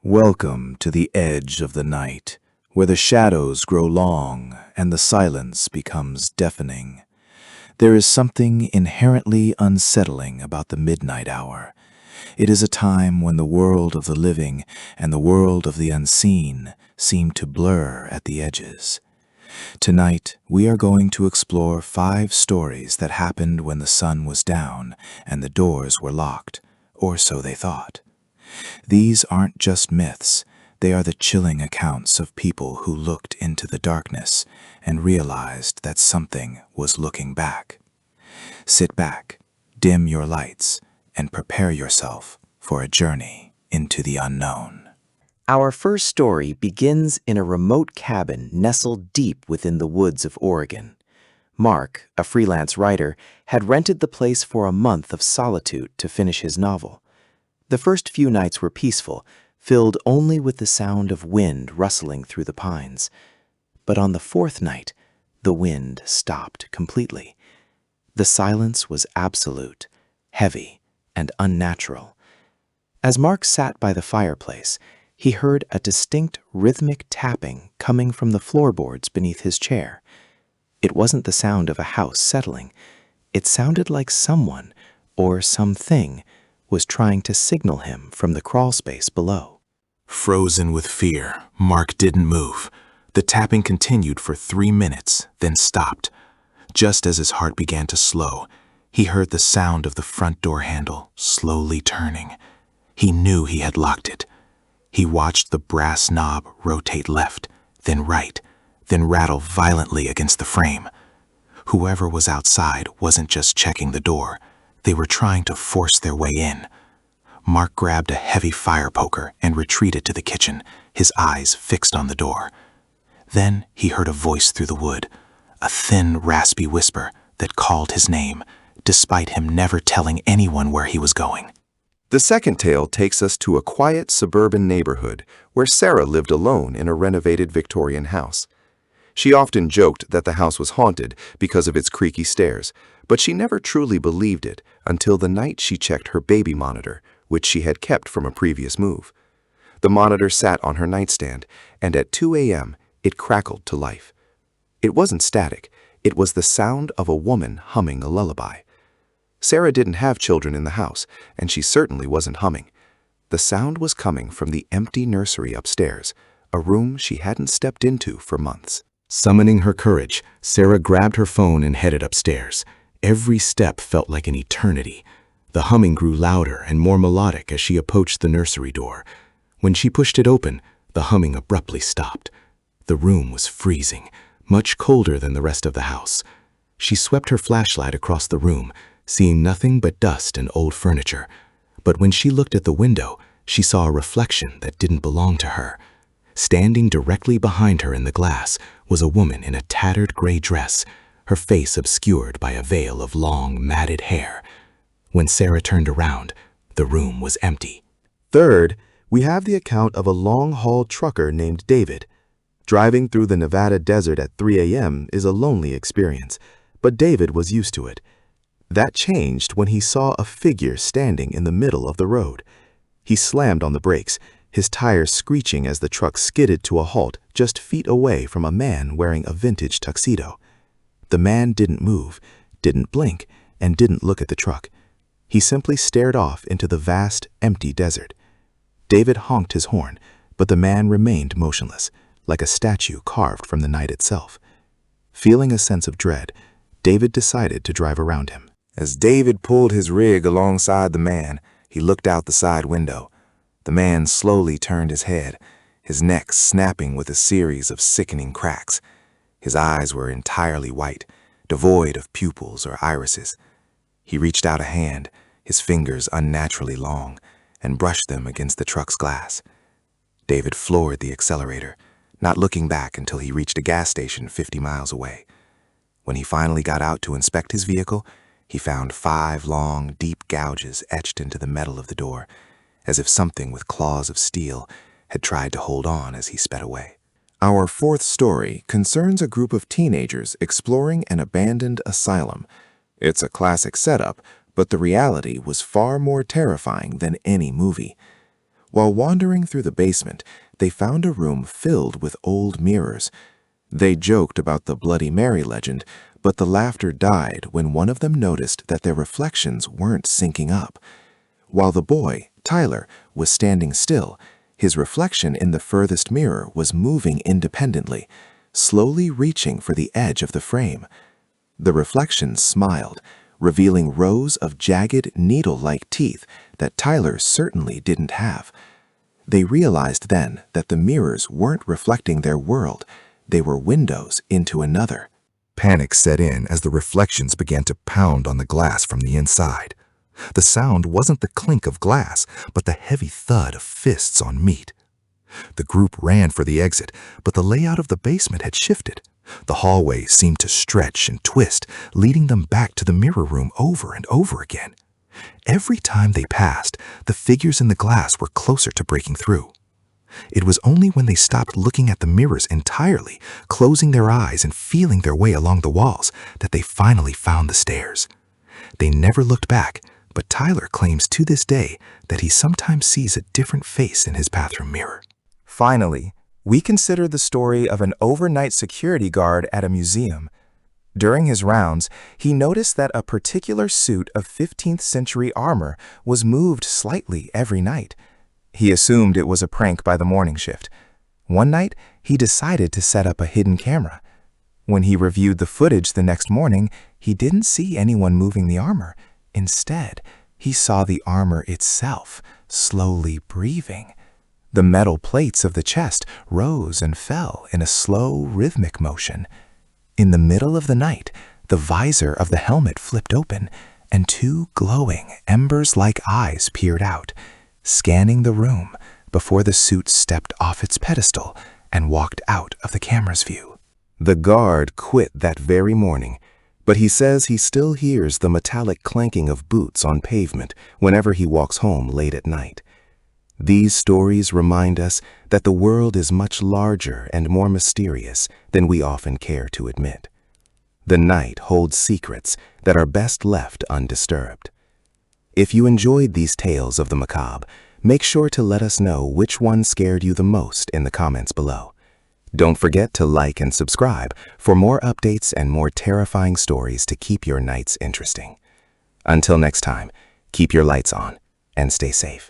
Welcome to the edge of the night, where the shadows grow long and the silence becomes deafening. There is something inherently unsettling about the midnight hour. It is a time when the world of the living and the world of the unseen seem to blur at the edges. Tonight, we are going to explore 5 stories that happened when the sun was down and the doors were locked, or so they thought. These aren't just myths, they are the chilling accounts of people who looked into the darkness and realized that something was looking back. Sit back, dim your lights, and prepare yourself for a journey into the unknown. Our first story begins in a remote cabin nestled deep within the woods of Oregon. Mark, a freelance writer, had rented the place for a month of solitude to finish his novel. The first few nights were peaceful, filled only with the sound of wind rustling through the pines. But on the 4th night, the wind stopped completely. The silence was absolute, heavy, and unnatural. As Mark sat by the fireplace, he heard a distinct rhythmic tapping coming from the floorboards beneath his chair. It wasn't the sound of a house settling. It sounded like someone, or something, was trying to signal him from the crawlspace below. Frozen with fear, Mark didn't move. The tapping continued for 3 minutes, then stopped. Just as his heart began to slow, he heard the sound of the front door handle slowly turning. He knew he had locked it. He watched the brass knob rotate left, then right, then rattle violently against the frame. Whoever was outside wasn't just checking the door. They were trying to force their way in. Mark grabbed a heavy fire poker and retreated to the kitchen, his eyes fixed on the door. Then he heard a voice through the wood, a thin, raspy whisper that called his name, despite him never telling anyone where he was going. The second tale takes us to a quiet suburban neighborhood where Sarah lived alone in a renovated Victorian house. She often joked that the house was haunted because of its creaky stairs, but she never truly believed it until the night she checked her baby monitor, which she had kept from a previous move. The monitor sat on her nightstand, and at 2 a.m. it crackled to life. It wasn't static, it was the sound of a woman humming a lullaby. Sarah didn't have children in the house, and she certainly wasn't humming. The sound was coming from the empty nursery upstairs, a room she hadn't stepped into for months. Summoning her courage, Sarah grabbed her phone and headed upstairs. Every step felt like an eternity. The humming grew louder and more melodic as she approached the nursery door. When she pushed it open, the humming abruptly stopped. The room was freezing, much colder than the rest of the house. She swept her flashlight across the room, seeing nothing but dust and old furniture. But when she looked at the window, she saw a reflection that didn't belong to her. Standing directly behind her in the glass was a woman in a tattered gray dress, her face obscured by a veil of long, matted hair. When Sarah turned around, the room was empty. Third, we have the account of a long-haul trucker named David. Driving through the Nevada desert at 3 a.m. is a lonely experience, but David was used to it. That changed when he saw a figure standing in the middle of the road. He slammed on the brakes, his tires screeching as the truck skidded to a halt just feet away from a man wearing a vintage tuxedo. The man didn't move, didn't blink, and didn't look at the truck. He simply stared off into the vast, empty desert. David honked his horn, but the man remained motionless, like a statue carved from the night itself. Feeling a sense of dread, David decided to drive around him. As David pulled his rig alongside the man, he looked out the side window. The man slowly turned his head, his neck snapping with a series of sickening cracks. His eyes were entirely white, devoid of pupils or irises. He reached out a hand, his fingers unnaturally long, and brushed them against the truck's glass. David floored the accelerator, not looking back until he reached a gas station 50 miles away. When he finally got out to inspect his vehicle, he found 5 long, deep gouges etched into the metal of the door, as if something with claws of steel had tried to hold on as he sped away. Our 4th story concerns a group of teenagers exploring an abandoned asylum. It's a classic setup, but the reality was far more terrifying than any movie. While wandering through the basement, they found a room filled with old mirrors. They joked about the Bloody Mary legend, but the laughter died when one of them noticed that their reflections weren't syncing up. While the boy, Tyler, was standing still, his reflection in the furthest mirror was moving independently, slowly reaching for the edge of the frame. The reflection smiled, revealing rows of jagged, needle-like teeth that Tyler certainly didn't have. They realized then that the mirrors weren't reflecting their world, they were windows into another. Panic set in as the reflections began to pound on the glass from the inside. The sound wasn't the clink of glass, but the heavy thud of fists on meat. The group ran for the exit, but the layout of the basement had shifted. The hallway seemed to stretch and twist, leading them back to the mirror room over and over again. Every time they passed, the figures in the glass were closer to breaking through. It was only when they stopped looking at the mirrors entirely, closing their eyes and feeling their way along the walls, that they finally found the stairs. They never looked back, but Tyler claims to this day that he sometimes sees a different face in his bathroom mirror. Finally, we consider the story of an overnight security guard at a museum. During his rounds, he noticed that a particular suit of 15th century armor was moved slightly every night. He assumed it was a prank by the morning shift. One night, he decided to set up a hidden camera. When he reviewed the footage the next morning, he didn't see anyone moving the armor. Instead, he saw the armor itself, slowly breathing. The metal plates of the chest rose and fell in a slow, rhythmic motion. In the middle of the night, the visor of the helmet flipped open, and two glowing, embers-like eyes peered out, scanning the room before the suit stepped off its pedestal and walked out of the camera's view. The guard quit that very morning, but he says he still hears the metallic clanking of boots on pavement whenever he walks home late at night. These stories remind us that the world is much larger and more mysterious than we often care to admit. The night holds secrets that are best left undisturbed. If you enjoyed these tales of the macabre, make sure to let us know which one scared you the most in the comments below. Don't forget to like and subscribe for more updates and more terrifying stories to keep your nights interesting. Until next time, keep your lights on and stay safe.